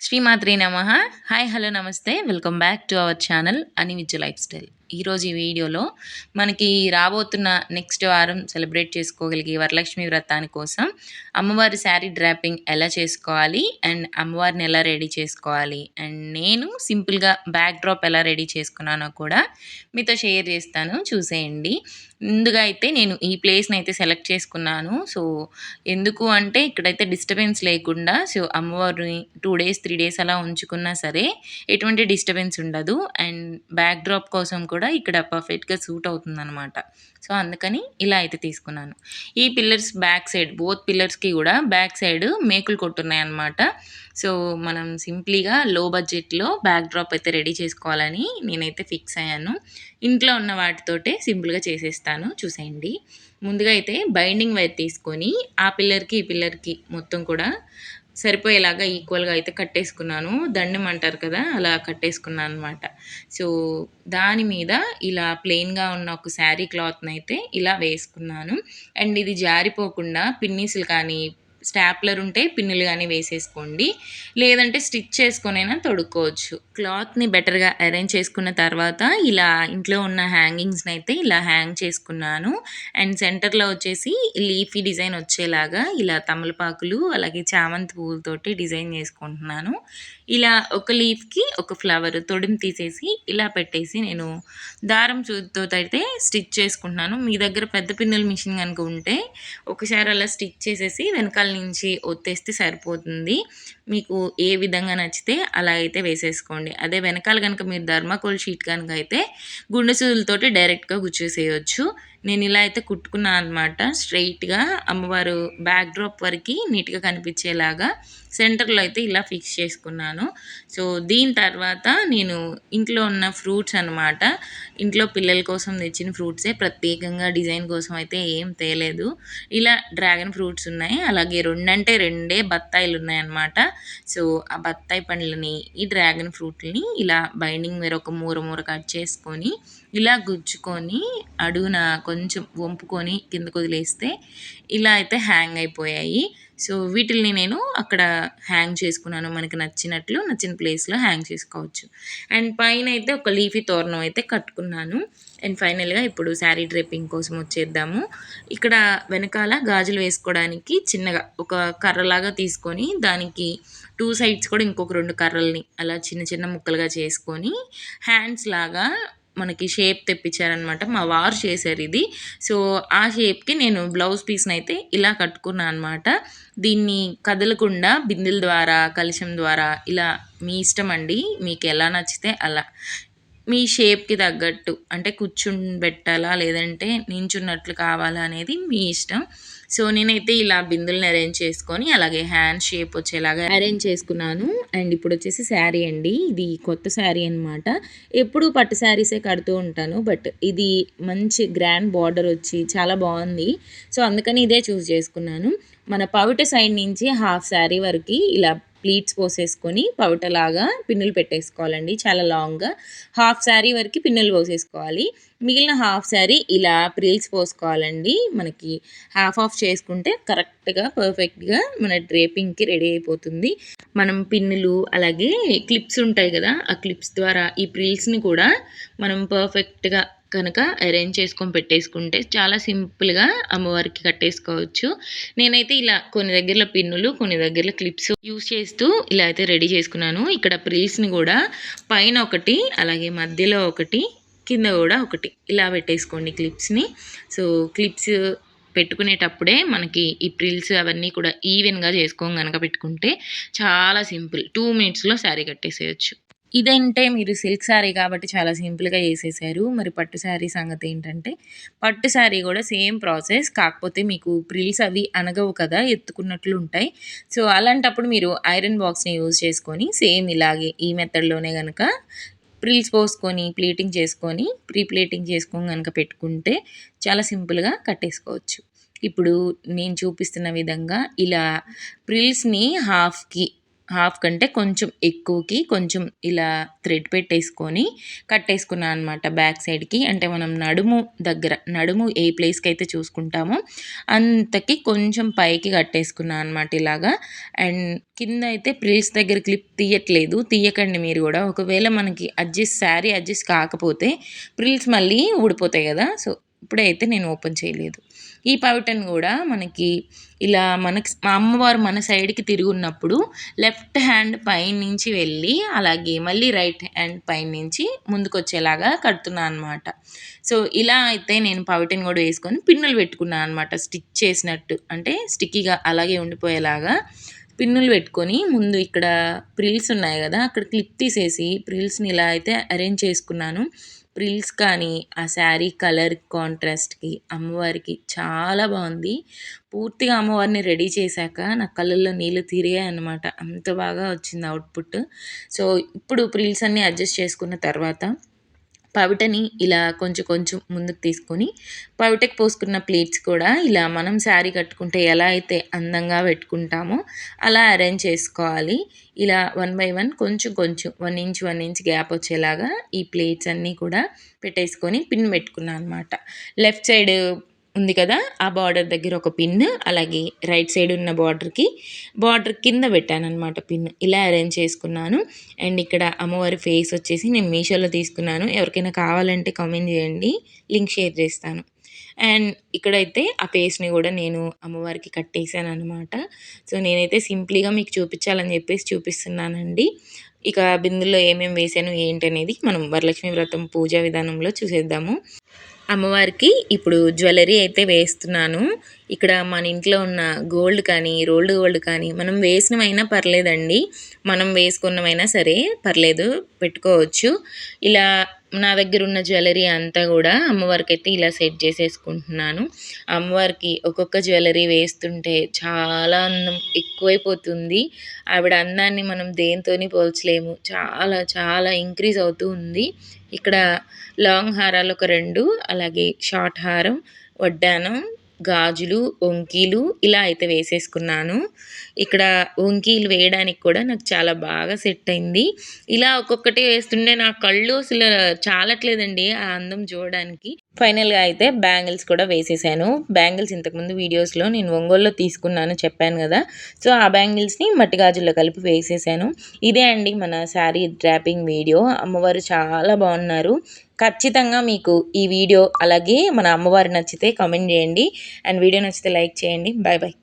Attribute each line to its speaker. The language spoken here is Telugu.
Speaker 1: శ్రీమాత్రే నమః. హాయ్, హలో, నమస్తే. Welcome back to our channel అనివిజ్ లైఫ్ స్టైల్. ఈరోజు ఈ వీడియోలో మనకి రాబోతున్న నెక్స్ట్ వారం సెలబ్రేట్ చేసుకోగలిగే వరలక్ష్మి వ్రతాని కోసం అమ్మవారి శారీ డ్రాపింగ్ ఎలా చేసుకోవాలి అండ్ అమ్మవారిని ఎలా రెడీ చేసుకోవాలి అండ్ నేను సింపుల్గా బ్యాక్ డ్రాప్ ఎలా రెడీ చేసుకున్నానో కూడా మీతో షేర్ చేస్తాను, చూసేయండి. ముందుగా అయితే నేను ఈ ప్లేస్ని అయితే సెలెక్ట్ చేసుకున్నాను. సో ఎందుకు అంటే ఇక్కడైతే డిస్టర్బెన్స్ లేకుండా, సో అమ్మవారిని 2 డేస్ 3 డేస్ అలా ఉంచుకున్నా సరే ఎటువంటి డిస్టర్బెన్స్ ఉండదు. అండ్ బ్యాక్ డ్రాప్ కోసం కూడా ఇక్కడ పర్ఫెక్ట్గా సూట్ అవుతుందన్నమాట. సో అందుకని ఇలా అయితే తీసుకున్నాను. ఈ పిల్లర్స్ బ్యాక్ సైడ్, బోత్ పిల్లర్స్కి కూడా బ్యాక్ సైడ్ మేకులు కొట్టున్నాయన్నమాట. సో మనం సింప్లీగా లో బడ్జెట్లో బ్యాక్ డ్రాప్ అయితే రెడీ చేసుకోవాలని నేనైతే ఫిక్స్ అయ్యాను. ఇంట్లో ఉన్న వాటితోటే సింపుల్గా చేసేస్తాను, చూసేయండి. ముందుగా అయితే బైండింగ్ వైర్ తీసుకొని ఆ పిల్లర్కి ఈ పిల్లర్కి మొత్తం కూడా సరిపోయేలాగా ఈక్వల్గా అయితే కట్టేసుకున్నాను. దండం అంటారు కదా, అలా కట్టేసుకున్నాను అనమాట. సో దాని మీద ఇలా ప్లెయిన్గా ఉన్న ఒక శారీ క్లాత్ని అయితే ఇలా వేసుకున్నాను. అండ్ ఇది జారిపోకుండా పిన్నీసులు కానీ స్టాప్లర్ ఉంటే పిన్నులు కానీ వేసేసుకోండి, లేదంటే స్టిచ్ చేసుకొనైనా తొడుక్కోవచ్చు. క్లాత్ని బెటర్గా అరేంజ్ చేసుకున్న తర్వాత ఇలా ఇంట్లో ఉన్న హ్యాంగింగ్స్ని అయితే ఇలా హ్యాంగ్ చేసుకున్నాను. అండ్ సెంటర్లో వచ్చేసి లీఫీ డిజైన్ వచ్చేలాగా ఇలా తమలపాకులు అలాగే చామంతి పువ్వులతోటి డిజైన్ చేసుకుంటున్నాను. ఇలా ఒక లీఫ్కి ఒక ఫ్లవర్ తొడిమి తీసేసి ఇలా పెట్టేసి నేను దారం సూదితో అయితే స్టిచ్ చేసుకుంటున్నాను. మీ దగ్గర పెద్ద పిన్నుల మిషన్ కనుక ఉంటే ఒకసారి అలా స్టిచ్ చేసేసి వెనకాల నుంచి ఒత్తేస్తే సరిపోతుంది. మీకు ఏ విధంగా నచ్చితే అలా అయితే వేసేసుకోండి. అదే వెనకాల కనుక మీరు థర్మాకోల్ షీట్ కనుక అయితే గుండె సూదులతోటి డైరెక్ట్గా గుచ్చేసేయచ్చు. నేను ఇలా అయితే కుట్టుకున్నాను అనమాట. స్ట్రైట్గా అమ్మవారు బ్యాక్ డ్రాప్ వరకు నీట్గా కనిపించేలాగా సెంటర్లో అయితే ఇలా ఫిక్స్ చేసుకున్నాను. సో దీని తర్వాత నేను ఇంట్లో ఉన్న ఫ్రూట్స్ అనమాట, ఇంట్లో పిల్లల కోసం తెచ్చిన ఫ్రూట్సే, ప్రత్యేకంగా డిజైన్ కోసం అయితే ఏం తేలేదు. ఇలా డ్రాగన్ ఫ్రూట్స్ ఉన్నాయి, అలాగే రెండే బత్తాయిలు ఉన్నాయన్నమాట. సో ఆ బత్తాయి పండ్లని ఈ డ్రాగన్ ఫ్రూట్ని ఇలా బైండింగ్ మీద ఒక మూర కట్ చేసుకొని ఇలా గుచ్చుకొని అడుగున కొంచెం వంపుకొని కిందకు వదిలేస్తే ఇలా అయితే హ్యాంగ్ అయిపోయాయి. సో వీటిల్ని నేను అక్కడ హ్యాంగ్ చేసుకున్నాను. మనకి నచ్చిన ప్లేస్లో హ్యాంగ్ చేసుకోవచ్చు. అండ్ పైన అయితే ఒక లీఫీ తోరణం అయితే కట్టుకున్నాను. అండ్ ఫైనల్గా ఇప్పుడు శారీ డ్రేపింగ్ కోసం వచ్చేద్దాము. ఇక్కడ వెనకాల గాజులు వేసుకోవడానికి చిన్నగా ఒక కర్రలాగా తీసుకొని దానికి 2 సైడ్స్ కూడా ఇంకొక 2 కర్రల్ని అలా చిన్న ముక్కలుగా చేసుకొని హ్యాండ్స్ లాగా మనకి షేప్ తెప్పించారనమాట. మా వారు చేశారు ఇది. సో ఆ షేప్కి నేను బ్లౌజ్ పీస్ని అయితే ఇలా కట్టుకున్నాను అనమాట. దీన్ని కదలకుండా బిందెల ద్వారా కలశం ద్వారా ఇలా మీ ఇష్టం అండి, మీకు ఎలా నచ్చితే అలా మీ షేప్కి తగ్గట్టు, అంటే కూర్చుని పెట్టాలా లేదంటే నించున్నట్లు కావాలా అనేది మీ ఇష్టం. సో నేనైతే ఇలా బిందుల్ని అరేంజ్ చేసుకొని అలాగే హ్యాండ్ షేప్ వచ్చేలాగా అరేంజ్ చేసుకున్నాను. అండ్ ఇప్పుడు వచ్చేసి శారీ అండి, ఇది కొత్త శారీ అనమాట. ఎప్పుడు పట్టు శారీసే కడుతూ ఉంటాను, బట్ ఇది మంచి గ్రాండ్ బార్డర్ వచ్చి చాలా బాగుంది. సో అందుకని ఇదే చూస్ చేసుకున్నాను. మన పవిట సైడ్ నుంచి హాఫ్ శారీ వరకు ఇలా ప్లీట్స్ పోసేసుకొని పవిటలాగా పిన్నులు పెట్టేసుకోవాలండి. చాలా లాంగ్గా హాఫ్ శారీ వరకు పిన్నులు పోసేసుకోవాలి. మిగిలిన హాఫ్ శారీ ఇలా ప్రిల్స్ పోసుకోవాలండి. మనకి హాఫ్ ఆఫ్ చేసుకుంటే కరెక్ట్గా పర్ఫెక్ట్గా మన డ్రేపింగ్కి రెడీ అయిపోతుంది. మనం పిన్నులు అలాగే క్లిప్స్ ఉంటాయి కదా, ఆ క్లిప్స్ ద్వారా ఈ ప్రిల్స్ని కూడా మనం పర్ఫెక్ట్గా కనుక అరేంజ్ చేసుకొని పెట్టేసుకుంటే చాలా సింపుల్గా అమ్మవారికి కట్టేసుకోవచ్చు. నేనైతే ఇలా కొన్ని దగ్గరలో పిన్నులు కొన్ని దగ్గరలో క్లిప్స్ యూస్ చేస్తూ ఇలా అయితే రెడీ చేసుకున్నాను. ఇక్కడ ప్రిల్స్ని కూడా పైన ఒకటి అలాగే మధ్యలో ఒకటి కింద కూడా ఒకటి ఇలా పెట్టేసుకోండి క్లిప్స్ని. సో క్లిప్స్ పెట్టుకునేటప్పుడే మనకి ఈ ప్రిల్స్ అవన్నీ కూడా ఈవెన్గా చేసుకొని కనుక పెట్టుకుంటే చాలా సింపుల్, 2 మినిట్స్లో శారీ కట్టేసేయచ్చు. ఇదంటే మీరు సిల్క్ శారీ కాబట్టి చాలా సింపుల్గా చేసేసారు. మరి పట్టు శారీ సంగతి ఏంటంటే, పట్టు శారీ కూడా సేమ్ ప్రాసెస్, కాకపోతే మీకు ప్రిల్స్ అవి అనగవు కదా, ఎత్తుకున్నట్లు ఉంటాయి. సో అలాంటప్పుడు మీరు ఐరన్ బాక్స్ని యూజ్ చేసుకొని సేమ్ ఇలాగే ఈ మెథడ్లోనే కనుక ప్రిల్స్ పోసుకొని ప్లీటింగ్ చేసుకొని ప్రీ ప్లీటింగ్ చేసుకొని కనుక పెట్టుకుంటే చాలా సింపుల్గా కట్టేసుకోవచ్చు. ఇప్పుడు నేను చూపిస్తున్న విధంగా ఇలా ప్రిల్స్ని హాఫ్కి హాఫ్ కంటే కొంచెం ఎక్కువకి కొంచెం ఇలా థ్రెడ్ పెట్టేసుకొని కట్టేసుకున్నాను అనమాట బ్యాక్ సైడ్‌కి. అంటే మనం నడుము ఏ ప్లేస్‌కి అయితే చూసుకుంటామో అంతకి కొంచెం పైకి కట్టేసుకున్నాను అనమాట ఇలాగా. అండ్ కింద అయితే ప్రిల్స్ దగ్గర క్లిప్ తీయట్లేదు. తీయకండి మీరు గూడా. ఒకవేళ మనకి శారీ అడ్జస్ట్ కాకపోతే ప్రిల్స్ మళ్ళీ ఊడిపోతాయి గదా! సో, ఇప్పుడైతే నేను ఓపెన్ చేయలేదు. ఈ పవిటను గూడా మనకి ఇలా మా అమ్మవారు మన సైడ్‌కి తిరుగున్నప్పుడు లెఫ్ట్ హ్యాండ్ పైనుంచి వెళ్ళి, అలాగే మళ్ళీ రైట్ హ్యాండ్ పైనుంచి ముందుకొచ్చేలాగా కడుతున్నా అనమాట. సో, ఇలా అయితే నేను పవిటను గూడా వేసుకొని పిన్నులు పెట్టుకున్నా అనమాట. స్టిచ్ చేసినట్టు. అంటే స్టిక్కీగా అలాగే ఉండిపోయేలాగా పిన్నులు పెట్టుకొని ముందు ఇక్కడ ప్రిల్స్ ఉన్నాయి గదా! అక్కడ క్లిప్ తీసేసి ప్రిల్స్‌ని ఇలా అయితే అరేంజ్ చేసుకున్నాను. ప్రిల్స్ కానీ, ఆ శారీ కలర్ కాంట్రాస్ట్‌కి అమ్మవారికి చాలా బావుంది. పూర్తిగా అమ్మవారిని రెడీ చేశాక నా కళ్ళల్లో నీళ్ళు తిరిగాయన్నమాట. అంత బాగా వచ్చింది అవుట్‌పుట్. సో, ఇప్పుడు ప్రిల్స్ అన్నీ అడ్జస్ట్ చేసుకున్న తర్వాత పవిటని ఇలా కొంచెం కొంచెం ముందుకు తీసుకొని, పవిటకి పోసుకున్న ప్లీట్స్ కూడా ఇలా మనం శారీ కట్టుకుంటే ఎలా అయితే అందంగా పెట్టుకుంటామో అలా అరేంజ్ చేసుకోవాలి. ఇలా 1 బై 1 కొంచెం కొంచెం 1 ఇంచ్, 1 ఇంచ్ గ్యాప్ వచ్చేలాగా ఈ ప్లేట్స్ అన్నీ కూడా పెట్టేసుకొని పిన్ పెట్టుకున్నా అనమాట. లెఫ్ట్ సైడ్ ఉంది కదా! ఆ బార్డర్ దగ్గర ఒక పిన్, అలాగే రైట్ సైడ్ ఉన్న బార్డర్ కింద పెట్టాననమాట పిన్. ఇలా అరేంజ్ చేసుకున్నాను. అండ్ ఇక్కడ అమ్మవారి ఫేస్ వచ్చేసి నేను మీషోలో తీసుకున్నాను. ఎవరికైనా కావాలంటే కామెంట్ చేయండి. లింక్ షేర్ చేస్తాను. అండ్ ఇక్కడైతే ఆ ఫేస్‌ని గూడా నేను అమ్మవారికి కట్టేసాననమాట. సో, నేనైతే సింపుల్‌గా మీకు చూపించాలని చెప్పేసి చూపిస్తున్నానండి. ఇక బిందులో ఏమేమి వేశాను ఏంటనేది మనం వరలక్ష్మి వ్రతం పూజా విధానంలో చూసేద్దాము. అమ్మవారికి ఇప్పుడు జ్యువెలరీ అయితే వేస్తున్నాను. ఇక్కడ మన ఇంట్లో ఉన్న గోల్డ్ కానీ, రోల్డ్ గోల్డ్ కానీ మనం వేసినవైనా పర్లేదండి. మనం వేసుకున్నవైనా సరే పర్లేదు, పెట్టుకోవచ్చు. ఇలా నా దగ్గరున్న జ్యువెలరీ అంతా గూడా అమ్మవారికైతే ఇలా సెట్ చేసేసుకుంటున్నాను. అమ్మవారికి ఒక్కొక్క జ్యువెలరీ వేస్తుంటే చాలా అందం ఎక్కువైపోతుంది. ఆవిడ అందాన్ని మనం దేనితోని పోల్చలేము. చాలా చాలా ఇంక్రీజ్ అవుతూ ఉంది. ఇక్కడ లాంగ్ హారాలు ఒక 2, అలాగే షార్ట్ హారం, వడ్డానం, గాజులు, వంకీలు ఇలా అయితే వేసేసుకున్నాను. ఇక్కడ వంకీలు వేయడానికి కూడా నాకు చాలా బాగా సెట్ అయింది. ఇలా ఒక్కొక్కటి వేస్తుంటే నా కళ్ళు అసలు చాలట్లేదండి ఆ అందం చూడడానికి. ఫైనల్‌గా అయితే బ్యాంగిల్స్ కూడా వేసేసాను. బ్యాంగిల్స్ ఇంతకుముందు వీడియోస్‌లో నేను ఒంగోలులో తీసుకున్నాను చెప్పాను గదా! సో, ఆ బ్యాంగిల్స్‌ని మట్టి గాజుల్లో కలిపి వేసేసాను. ఇదే అండి మన శారీ డ్రాపింగ్ వీడియో. అమ్మవారు చాలా బాగున్నారు. ఖచ్చితంగా మీకు ఈ వీడియో అలాగే మన అమ్మవారు నచ్చితే కామెంట్ చేయండి. అండ్ వీడియో నచ్చితే లైక్ చేయండి. Bye bye.